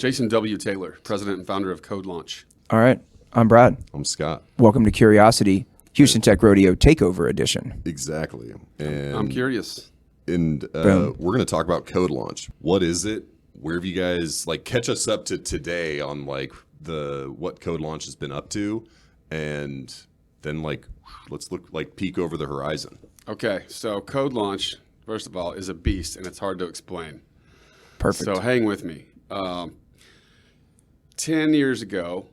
Jason W. Taylor, president and founder of Code Launch. All right. I'm Brad. I'm Scott. Welcome to Curiosity, Houston Tech Rodeo Takeover Edition. Exactly. And I'm curious. And we're going to talk about Code Launch. What is it? Where have you guys, catch us up to today on, what Code Launch has been up to? And then, let's peek over the horizon. Okay, so Code Launch, first of all, is a beast, and it's hard to explain. Perfect. So hang with me. 10 years ago,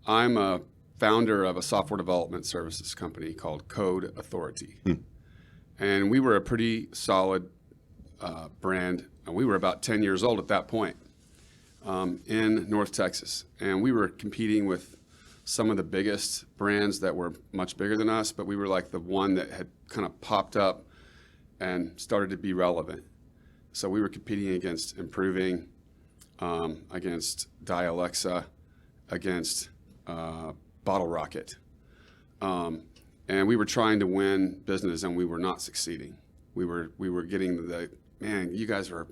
I'm a founder of a software development services company called Code Authority. And we were a pretty solid brand. And we were about 10 years old at that point in North Texas. And we were competing with some of the biggest brands that were much bigger than us, but we were like the one that had kind of popped up and started to be relevant. So we were competing against Improving, against Dialexa, against Bottle Rocket. And we were trying to win business, and we were not succeeding. We were getting man, you guys you're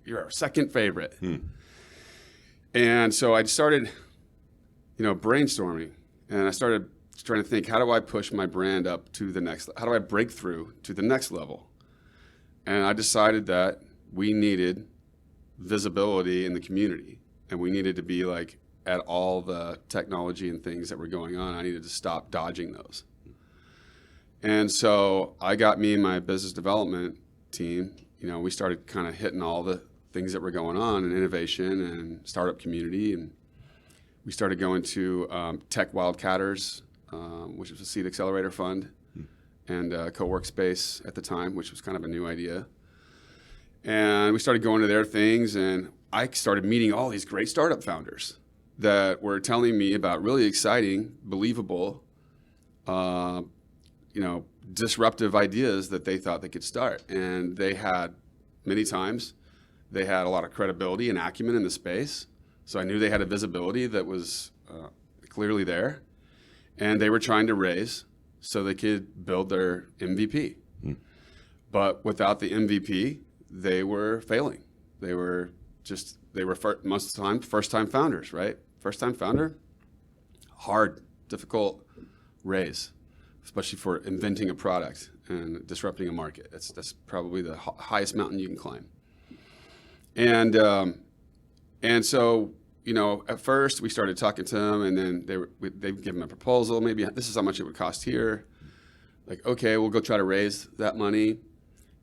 our second favorite. And so I started, brainstorming, and I started trying to think, how do I push my brand up to the next, how do I break through to the next level? And I decided that we needed visibility in the community, and we needed to be at all the technology and things that were going on. I needed to stop dodging those. And so I got me and my business development team, we started kind of hitting all the things that were going on in innovation and startup community. And we started going to Tech Wildcatters, which was a seed accelerator fund, and co-work space at the time, which was kind of a new idea. And we started going to their things, and I started meeting all these great startup founders that were telling me about really exciting, believable, disruptive ideas that they thought they could start. And they had, many times, they had a lot of credibility and acumen in the space. So I knew they had a visibility that was clearly there. And they were trying to raise so they could build their MVP. But without the MVP, they were failing. They were most of the time first-time founders, right? First-time founder, hard, difficult raise, especially for inventing a product and disrupting a market. That's probably the highest mountain you can climb. And so, at first we started talking to them, and then they'd give them a proposal. Maybe this is how much it would cost here. Okay, we'll go try to raise that money.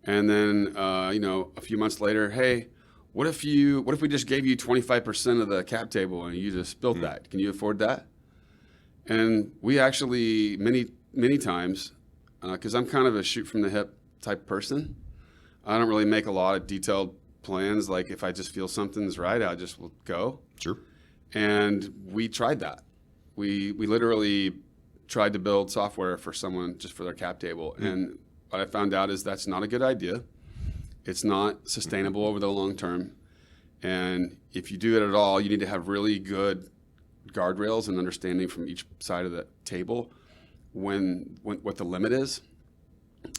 And then, a few months later, hey, what if we just gave you 25% of the cap table and you just built that? Can you afford that? And we actually, many times, because I'm kind of a shoot from the hip type person, I don't really make a lot of detailed plans. If I just feel something's right, I just will go. Sure. And we tried that. We literally tried to build software for someone just for their cap table. And what I found out is that's not a good idea. It's not sustainable over the long term. And if you do it at all, you need to have really good guardrails and understanding from each side of the table when what the limit is.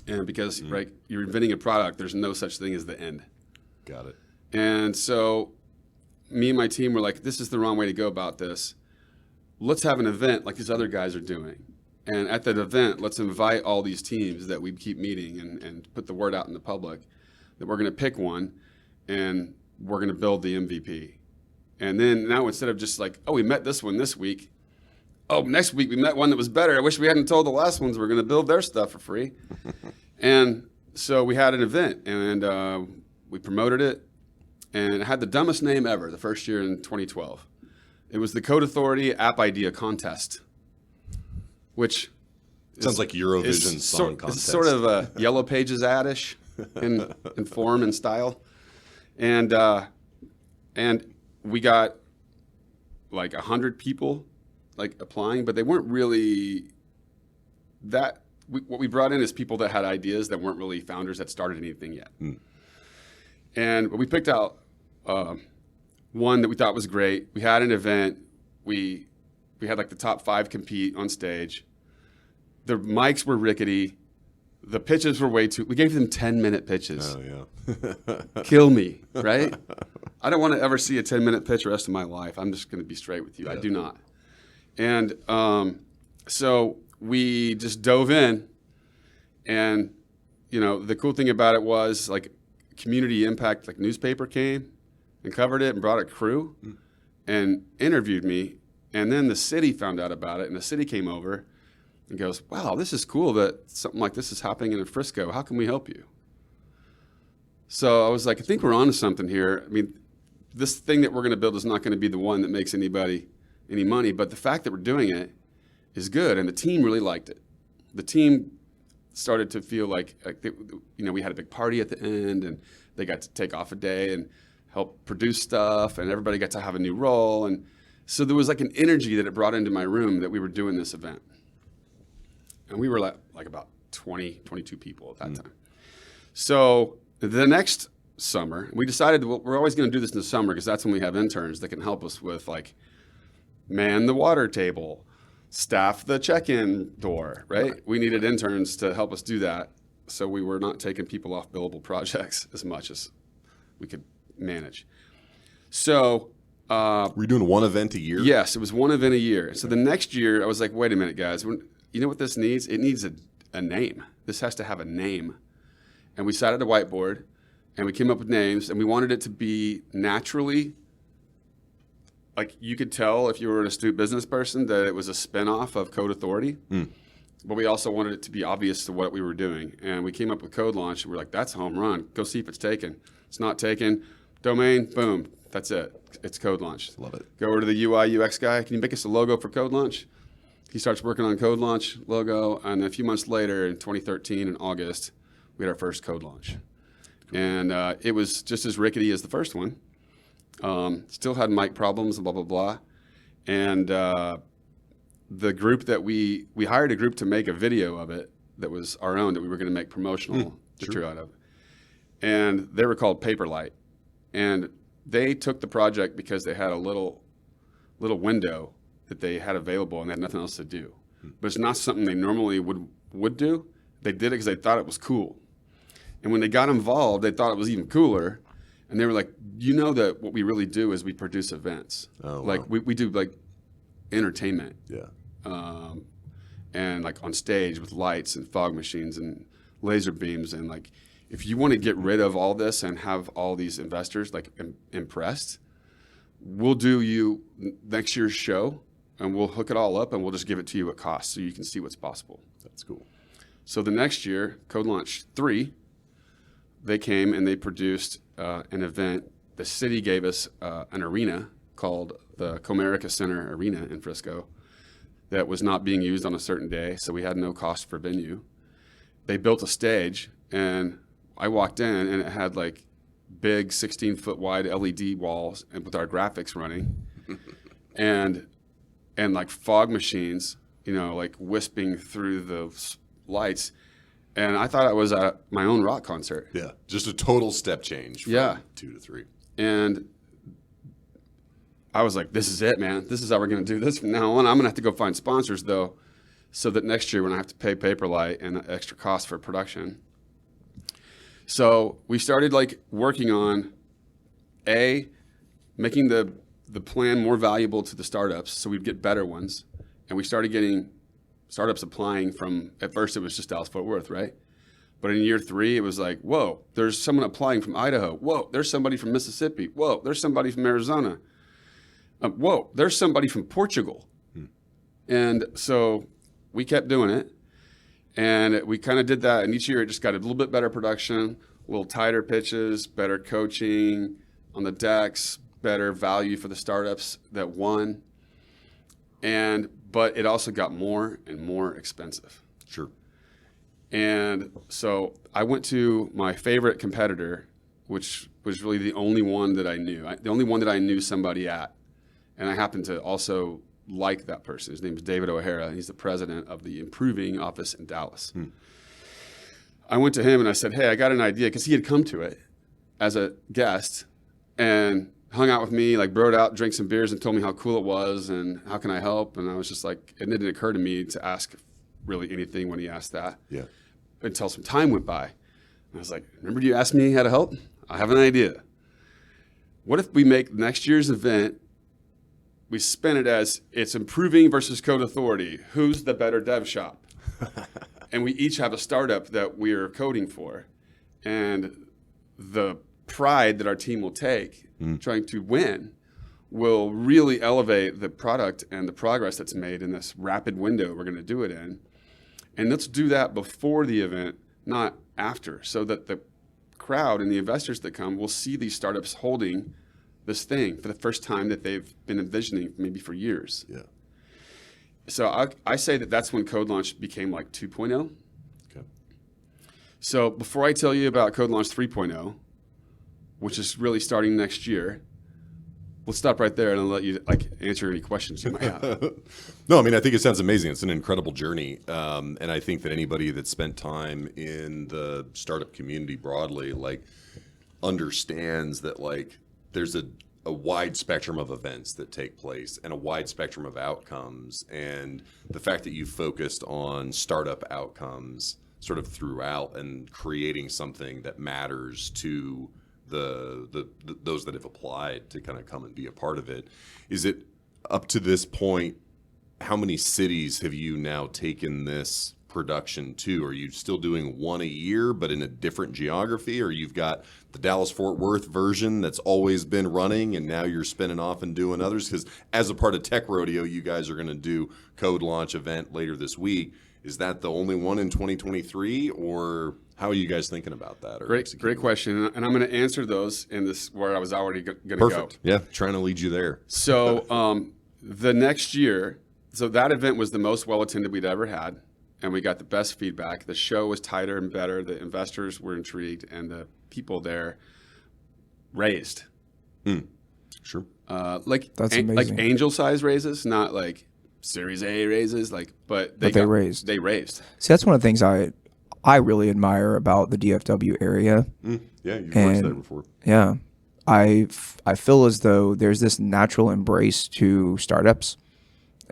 And because you're inventing a product, there's no such thing as the end. Got it. And so me and my team were like, this is the wrong way to go about this. Let's have an event like these other guys are doing. And at that event, let's invite all these teams that we keep meeting and put the word out in the public that we're going to pick one and we're going to build the MVP. And then now instead of just we met this one this week, next week we met one that was better. I wish we hadn't told the last ones we're going to build their stuff for free. And so we had an event, and we promoted it, and it had the dumbest name ever the first year in 2012. It was the Code Authority App Idea Contest, which sounds like Eurovision song contest. It's sort of a Yellow Pages ad-ish in form and style. And we got 100 people applying, but they weren't really that. What we brought in is people that had ideas that weren't really founders that started anything yet. And we picked out one that we thought was great. We had an event. We had the top 5 compete on stage. The mics were rickety. The pitches were way too. We gave them 10-minute pitches. Oh yeah. Kill me, right? I don't want to ever see a 10-minute pitch the rest of my life. I'm just going to be straight with you. Yeah. I do not. And so we just dove in, and the cool thing about it was like community impact, like newspaper came and covered it and brought a crew and interviewed me. And then the city found out about it, and the city came over and goes, wow, this is cool that something like this is happening in Frisco. How can we help you? So I was like, I think we're onto something here. I mean, this thing that we're going to build is not going to be the one that makes anybody any money, but the fact that we're doing it is good, and the team really liked it. The team started to feel like we had a big party at the end, and they got to take off a day and help produce stuff, and everybody got to have a new role. And so there was like an energy that it brought into my room that we were doing this event. And we were like about 20, 22 people at that time. So the next summer, we decided we're always going to do this in the summer because that's when we have interns that can help us with like man the water table, staff the check-in door, right? We needed interns to help us do that. So we were not taking people off billable projects as much as we could manage. So were you doing one event a year? Yes, it was one event a year. So the next year I was like, wait a minute, guys. You know what this needs? It needs a name. This has to have a name. And we sat at a whiteboard and we came up with names, and we wanted it to be naturally, like you could tell if you were an astute business person that it was a spinoff of Code Authority. But we also wanted it to be obvious to what we were doing. And we came up with Code Launch, and we're like, that's a home run. Go see if it's taken. It's not taken. Domain, boom. That's it. It's Code Launch. Love it. Go over to the UI UX guy. Can you make us a logo for Code Launch? He starts working on Code Launch logo, and a few months later, in 2013, in August, we had our first Code Launch. And it was just as rickety as the first one. Still had mic problems and blah, blah, blah. And the group that we hired a group to make a video of it that was our own, that we were going to make promotional material out of. And they were called Paperlight. And they took the project because they had a little window that they had available, and they had nothing else to do. But it's not something they normally would do. They did it because they thought it was cool. And when they got involved, they thought it was even cooler. And they were like, that what we really do is we produce events. Oh, like wow. we do like entertainment. Yeah. And like on stage with lights and fog machines and laser beams. And like, if you want to get rid of all this and have all these investors like impressed, we'll do you next year's show, and we'll hook it all up, and we'll just give it to you at cost so you can see what's possible. That's cool. So the next year, Code Launch 3, they came and they produced an event. The city gave us an arena called the Comerica Center Arena in Frisco that was not being used on a certain day, so we had no cost for venue. They built a stage, and I walked in, and it had like big 16-foot wide LED walls and with our graphics running and like fog machines, like wisping through the lights. And I thought I was at my own rock concert. Yeah, just a total step change from 2 to 3. And I was like, this is it, man. This is how we're going to do this from now on. I'm going to have to go find sponsors, though, so that next year when I have to pay Paperlight and extra cost for production. So we started like working on making the plan more valuable to the startups so we'd get better ones. And we started getting startups applying from, at first it was just Dallas-Fort Worth, right? But in year 3, it was like, whoa, there's someone applying from Idaho. Whoa, there's somebody from Mississippi. Whoa, there's somebody from Arizona. Whoa, there's somebody from Portugal. And so we kept doing it. And we kind of did that. And each year it just got a little bit better production, a little tighter pitches, better coaching on the decks, better value for the startups that won. But it also got more and more expensive. Sure. And so I went to my favorite competitor, which was really the only one that I knew. The only one that I knew somebody at. And I happened to also like that person. His name is David O'Hara. He's the president of the Improving office in Dallas. I went to him and I said, hey, I got an idea, because he had come to it as a guest and hung out with me, like broed out, drank some beers, and told me how cool it was and how can I help. And I was just like, it didn't occur to me to ask really anything when he asked that. Yeah. Until some time went by. And I was like, remember you asked me how to help? I have an idea. what if we make next year's event, we spin it as it's improving versus code authority. Who's the better dev shop? And we each have a startup that we're coding for. And the pride that our team will take trying to win will really elevate the product and the progress that's made in this rapid window we're going to do it in. And let's do that before the event, not after, so that the crowd and the investors that come will see these startups holding this thing for the first time that they've been envisioning maybe for years. Yeah. So I say that that's when Code Launch became like 2.0. Okay. So before I tell you about Code Launch 3.0, which is really starting next year, we'll stop right there and I'll let you answer any questions you might have. No, I mean, I think it sounds amazing. It's an incredible journey. And I think that anybody that spent time in the startup community broadly, understands that there's a wide spectrum of events that take place and a wide spectrum of outcomes. And the fact that you focused on startup outcomes sort of throughout and creating something that matters to the those that have applied to kind of come and be a part of it. Is it up to this point, how many cities have you now taken this production to? Are you still doing one a year, but in a different geography? Or you've got the Dallas-Fort Worth version that's always been running, and now you're spinning off and doing others? Because as a part of Tech Rodeo, you guys are going to do Code Launch event later this week. Is that the only one in 2023, or how are you guys thinking about that? Great question, and I'm going to answer those in this where I was already going to go. Perfect. Yeah, trying to lead you there. So the next year, so that event was the most well-attended we'd ever had. And we got the best feedback. The show was tighter and better. The investors were intrigued, and the people there raised. Sure. That's amazing. Like angel size raises, not like Series A raises. But they raised. They raised. See, that's one of the things I really admire about the DFW area. Yeah, you've worked there before. Yeah, I feel as though there's this natural embrace to startups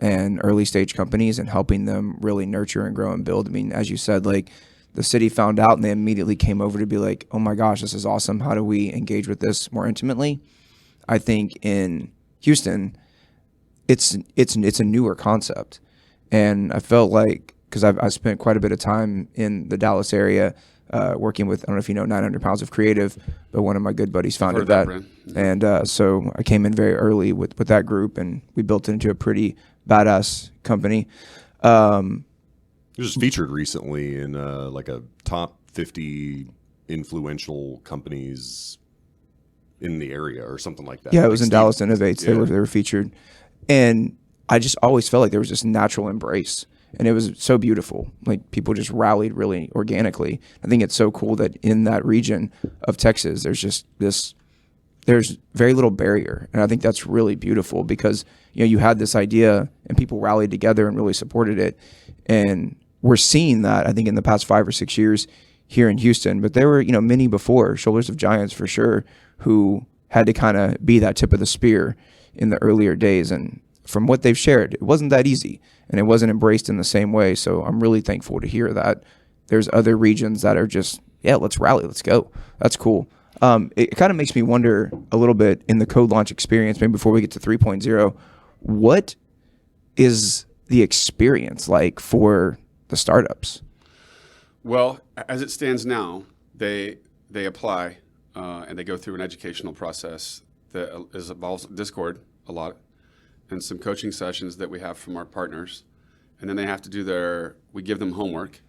and early stage companies and helping them really nurture and grow and build. I mean, as you said, the city found out and they immediately came over to be like, oh my gosh, this is awesome. How do we engage with this more intimately? I think in Houston, it's a newer concept. And I felt like, because I spent quite a bit of time in the Dallas area working with, I don't know if you know 900 Pounds of Creative, but one of my good buddies founded that. And so I came in very early with that group, and we built it into a pretty badass company. It was featured recently in a top 50 influential companies in the area or something like that. Yeah, it was in Dallas Innovates. Yeah. They were featured. And I just always felt like there was this natural embrace. And it was so beautiful. People just rallied really organically. I think it's so cool that in that region of Texas, there's just there's very little barrier. And I think that's really beautiful because, you had this idea and people rallied together and really supported it. And we're seeing that, I think, in the past 5 or 6 years here in Houston. But there were, many before, shoulders of giants for sure, who had to kind of be that tip of the spear in the earlier days. And from what they've shared, it wasn't that easy and it wasn't embraced in the same way. So I'm really thankful to hear that there's other regions that are just, yeah, let's rally, let's go. That's cool. It kind of makes me wonder a little bit in the Code Launch experience, maybe before we get to 3.0, what is the experience like for the startups? Well, as it stands now, they apply and they go through an educational process that involves Discord a lot and some coaching sessions that we have from our partners. And then they have to we give them homework.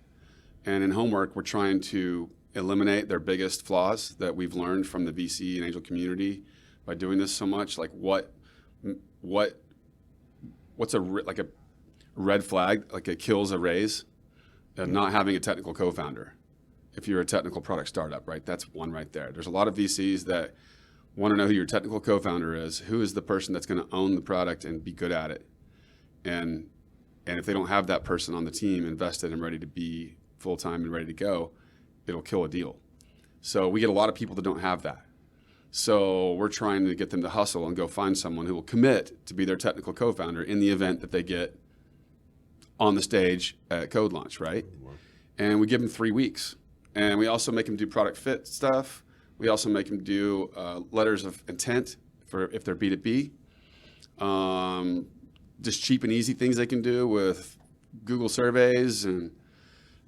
And in homework, we're trying to eliminate their biggest flaws that we've learned from the VC and angel community by doing this so much. What's a red flag, it kills a raise? Not having a technical co-founder. If you're a technical product startup, right? That's one right there. There's a lot of VCs that want to know who your technical co-founder is. Who is the person that's going to own the product and be good at it? And if they don't have that person on the team invested and ready to be full-time and ready to go, it'll kill a deal. So we get a lot of people that don't have that. So we're trying to get them to hustle and go find someone who will commit to be their technical co-founder in the event that they get on the stage at Code Launch, right? And we give them 3 weeks. And we also make them do product fit stuff. We also make them do letters of intent for if they're B2B. Just cheap and easy things they can do with Google surveys and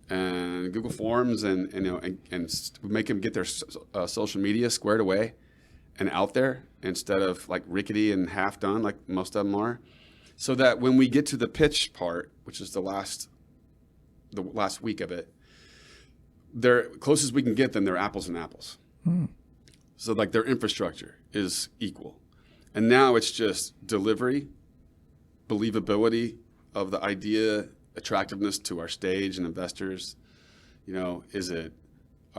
Google Forms, and make them get their social media squared away and out there instead of like rickety and half done like most of them are, so that when we get to the pitch part, which is the last week of it, they're closest we can get them. They're apples and apples. So like their infrastructure is equal, and now it's just delivery, believability of the idea, attractiveness to our stage and investors. Are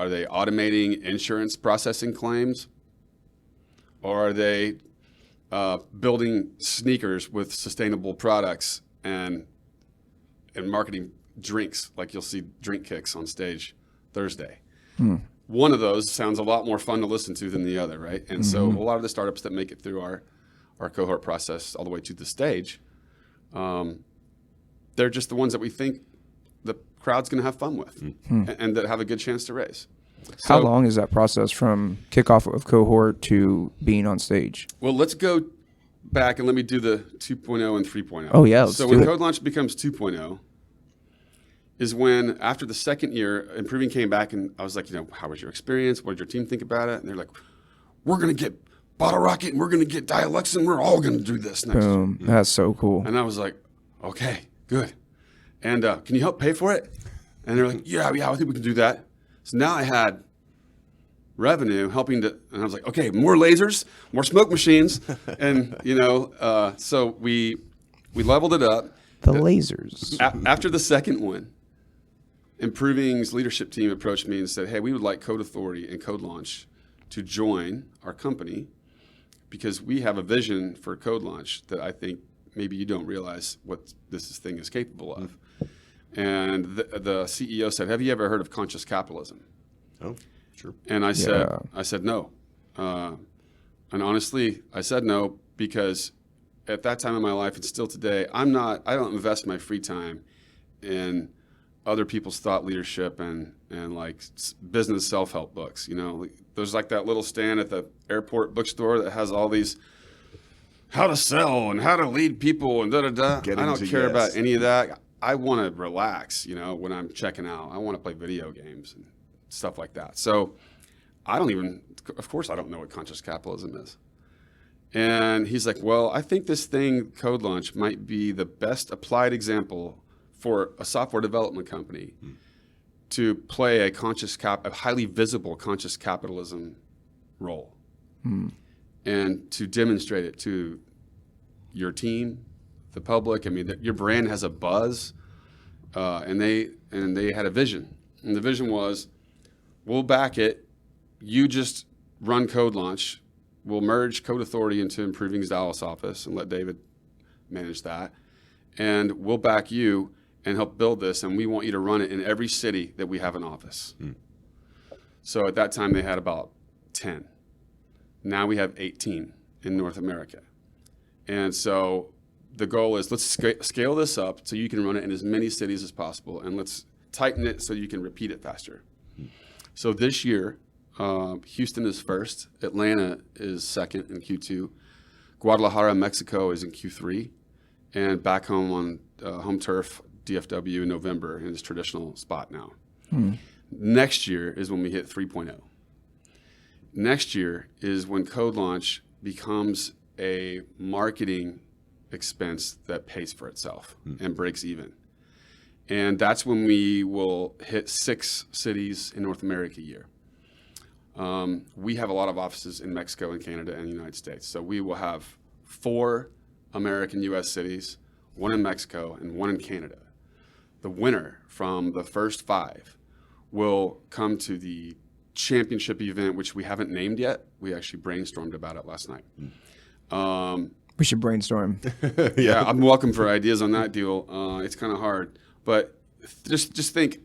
they automating insurance processing claims, or are they building sneakers with sustainable products and marketing drinks, like you'll see Drink Kicks on stage Thursday. One of those sounds a lot more fun to listen to than the other, right? And so a lot of the startups that make it through our cohort process all the way to the stage, they're just the ones that we think the crowd's going to have fun with and that have a good chance to raise. How long is that process from kickoff of cohort to being on stage? Well, let's go back and let me do the 2.0 and 3.0. Oh, yeah. So when Code Launch becomes 2.0 is when, after the second year, Improving came back and I was like, how was your experience? What did your team think about it? And they're like, we're going to get Bottle Rocket and we're going to get Dialux and we're all going to do this next Boom. year. That's so cool. And I was like, okay, good. And can you help pay for it? And they're like, yeah, I think we can do that. So now I had revenue helping to, and I was like, okay, more lasers, more smoke machines. And, so we leveled it up. The lasers. After the second one, Improving's leadership team approached me and said, hey, we would like Code Authority and Code Launch to join our company because we have a vision for Code Launch that I think maybe you don't realize what this thing is capable of. And the CEO said, have you ever heard of conscious capitalism? Oh, sure. And I said no. And honestly, I said no because at that time in my life and still today, I don't invest my free time in other people's thought leadership and like business self-help books. There's like that little stand at the airport bookstore that has all these how to sell and how to lead people and da-da-da. I don't care about any of that. I want to relax, when I'm checking out. I want to play video games and stuff like that. So of course I don't know what conscious capitalism is. And he's like, well, I think this thing, Code Launch, might be the best applied example for a software development company to play a highly visible conscious capitalism role and to demonstrate it to your team, the public. I mean, your brand has a buzz, and they had a vision, and the vision was, we'll back it. You just run Code Launch. We'll merge Code Authority into Improving's Dallas office and let David manage that, and we'll back you and help build this. And we want you to run it in every city that we have an office. So at that time they had about 10. Now we have 18 in North America, and so the goal is let's scale this up so you can run it in as many cities as possible, and let's tighten it so you can repeat it faster. So this year, Houston is first, Atlanta is second in Q2, Guadalajara, Mexico is in Q3, and back home on home turf, DFW in November in its traditional spot now. Next year is when we hit 3.0. Next year is when Code Launch becomes a marketing expense that pays for itself and breaks even. And that's when we will hit 6 cities in North America a year. We have a lot of offices in Mexico and Canada and the United States. So we will have 4 American U.S. cities, 1 in Mexico and 1 in Canada. The winner from the first 5 will come to the championship event, which we haven't named yet. We actually brainstormed about it last night. We should brainstorm. Yeah, I'm welcome for ideas on that deal. It's kind of hard, but just think,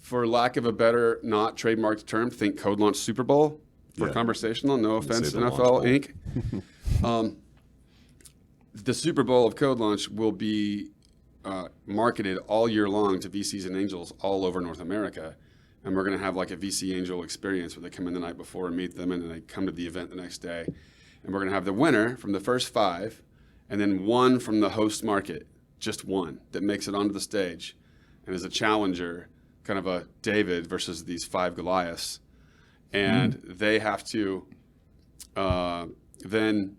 for lack of a better, not trademarked term, think Code Launch Super Bowl for conversational. No offense, NFL Inc. The Super Bowl of Code Launch will be marketed all year long to VCs and angels all over North America, and we're going to have like a VC Angel experience where they come in the night before and meet them, and then they come to the event the next day. And we're going to have the winner from the first 5, and then one from the host market, just one that makes it onto the stage and is a challenger, kind of a David versus these 5 Goliaths. And they have to then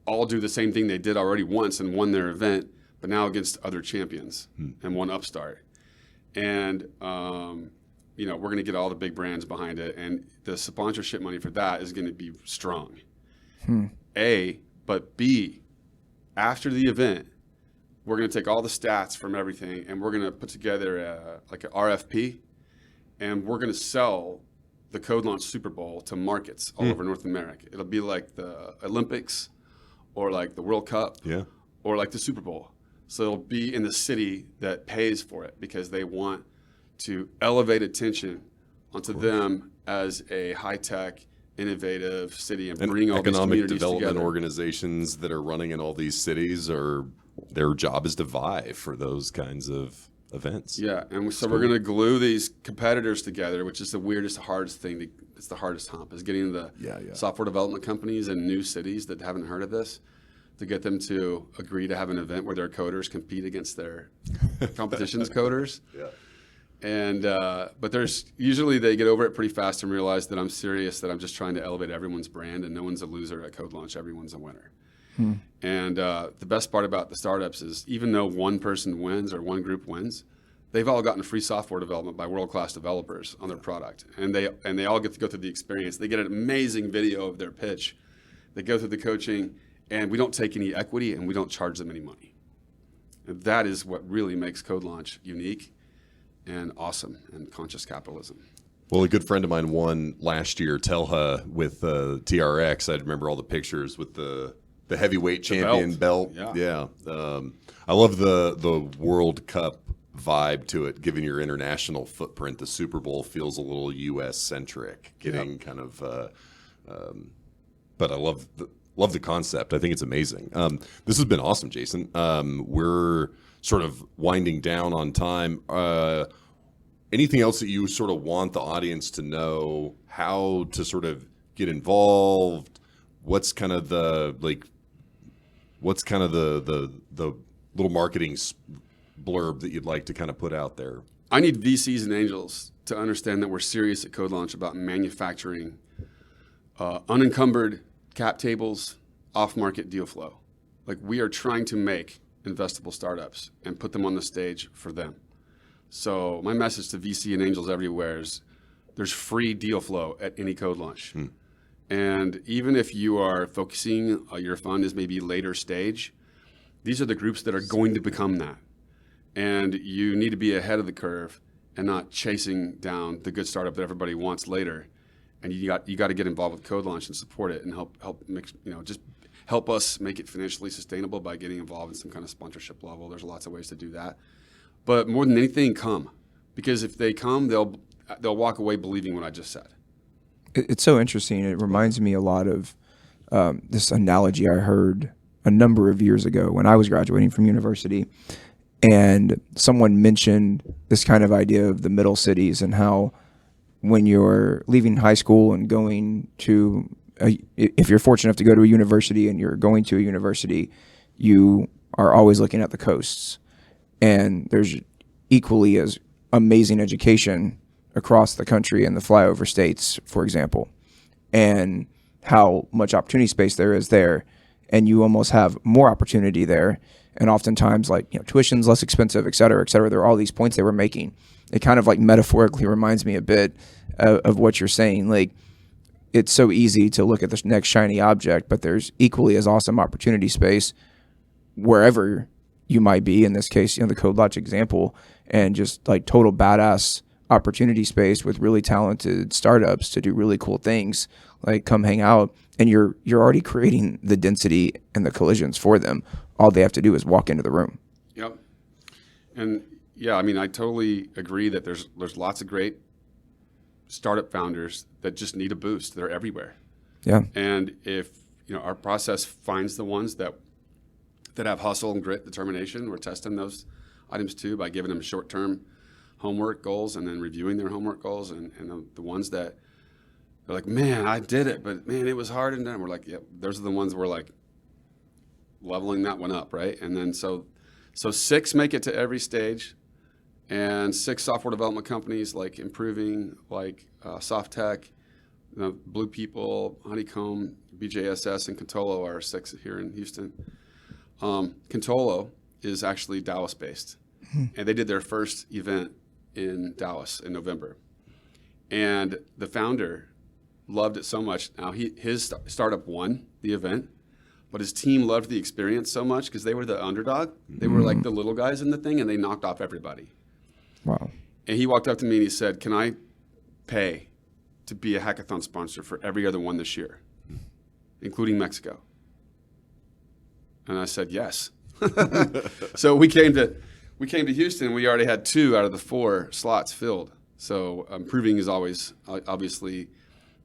all do the same thing they did already once and won their event, but now against other champions and one upstart. And, we're going to get all the big brands behind it. And the sponsorship money for that is going to be strong. A, but B, after the event, we're going to take all the stats from everything and we're going to put together like an RFP, and we're going to sell the Code Launch Super Bowl to markets all over North America. It'll be like the Olympics or like the World Cup or like the Super Bowl. So it'll be in the city that pays for it because they want to elevate attention onto them as a high-tech, innovative city and bring all these communities economic development together. Organizations that are running in all these cities their job is to vie for those kinds of events. Yeah, and so we're going to glue these competitors together, which is the weirdest, hardest thing. It's the hardest hump, is getting the software development companies in new cities that haven't heard of this to get them to agree to have an event where their coders compete against their competition's coders. Yeah. And but there's usually they get over it pretty fast and realize that I'm serious, that I'm just trying to elevate everyone's brand, and no one's a loser at Code Launch. Everyone's a winner. And the best part about the startups is even though one person wins or one group wins, they've all gotten free software development by world-class developers on their product, and they all get to go through the experience. They get an amazing video of their pitch. They go through the coaching, and we don't take any equity, and we don't charge them any money. And that is what really makes Code Launch unique and awesome and conscious capitalism. Well, a good friend of mine won last year, Telha, with TRX. I remember all the pictures with the heavyweight champion belt. Yeah. I love the World Cup vibe to it, given your international footprint. The Super Bowl feels a little U.S. centric, getting kind of. But I love the concept. I think it's amazing. This has been awesome, Jason. We're sort of winding down on time. Anything else that you sort of want the audience to know, how to sort of get involved? What's kind of the little marketing blurb that you'd like to kind of put out there? I need VCs and angels to understand that we're serious at Code Launch about manufacturing unencumbered cap tables, off-market deal flow. Like, we are trying to make investable startups and put them on the stage for them. So my message to VC and angels everywhere is there's free deal flow at any Code Launch. And even if you are focusing, your fund is maybe later stage, these are the groups that are going to become that. And you need to be ahead of the curve and not chasing down the good startup that everybody wants later. And you got to get involved with Code Launch and support it and help make, just help us make it financially sustainable by getting involved in some kind of sponsorship level. There's lots of ways to do that. But more than anything, come. Because if they come, they'll walk away believing what I just said. It's so interesting. It reminds me a lot of this analogy I heard a number of years ago when I was graduating from university. And someone mentioned this kind of idea of the middle cities and how when you're leaving high school and going to, if you're fortunate enough to go to a university and you're going to a university, you are always looking at the coasts. And there's equally as amazing education across the country in the flyover states, for example, and how much opportunity space there is there. And you almost have more opportunity there. And oftentimes, tuition's less expensive, et cetera, et cetera. There are all these points they were making. It kind of metaphorically reminds me a bit of what you're saying. Like, it's so easy to look at the next shiny object, but there's equally as awesome opportunity space wherever you might be. In this case, the Code Launch example, and just total badass opportunity space with really talented startups to do really cool things. Come hang out, and you're already creating the density and the collisions for them. All they have to do is walk into the room. Yep. And yeah, I totally agree that there's lots of great startup founders that just need a boost. They're everywhere. Yeah. And if our process finds the ones that have hustle and grit, determination, we're testing those items too by giving them short-term homework goals and then reviewing their homework goals, and the ones that they're like, man, I did it, but man, it was hard, and then we're like, yep, those are the ones we're like leveling that one up, right? And then so 6 make it to every stage, and 6 software development companies like Improving, like Soft Tech, Blue People, Honeycomb, BJSS, and Contolo are 6 here in Houston. Contolo is actually Dallas-based, and they did their first event in Dallas in November. And the founder loved it so much. Now, his startup won the event, but his team loved the experience so much because they were the underdog. They were like the little guys in the thing, and they knocked off everybody. Wow. And he walked up to me and he said, can I pay to be a hackathon sponsor for every other one this year, including Mexico? And I said, yes. So we came to Houston. We already had 2 out of the 4 slots filled. So Improving is always obviously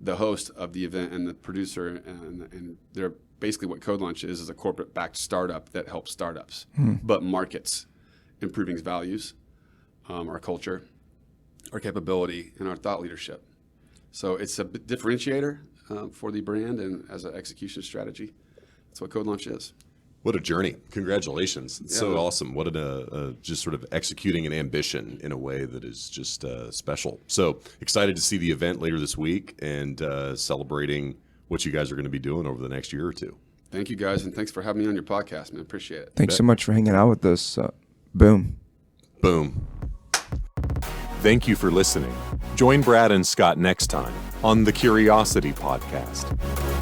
the host of the event and the producer, and they're basically what Code Launch is a corporate-backed startup that helps startups, but markets Improving's values, our culture, our capability, and our thought leadership. So it's a differentiator for the brand and as an execution strategy. That's what Code Launch is. What a journey. Congratulations. It's so awesome. What just sort of executing an ambition in a way that is just special. So excited to see the event later this week and celebrating what you guys are going to be doing over the next year or 2. Thank you, guys, and thanks for having me on your podcast, man. Appreciate it. Thanks so much for hanging out with us. Boom. Boom. Thank you for listening. Join Brad and Scott next time on the Curiosity Podcast.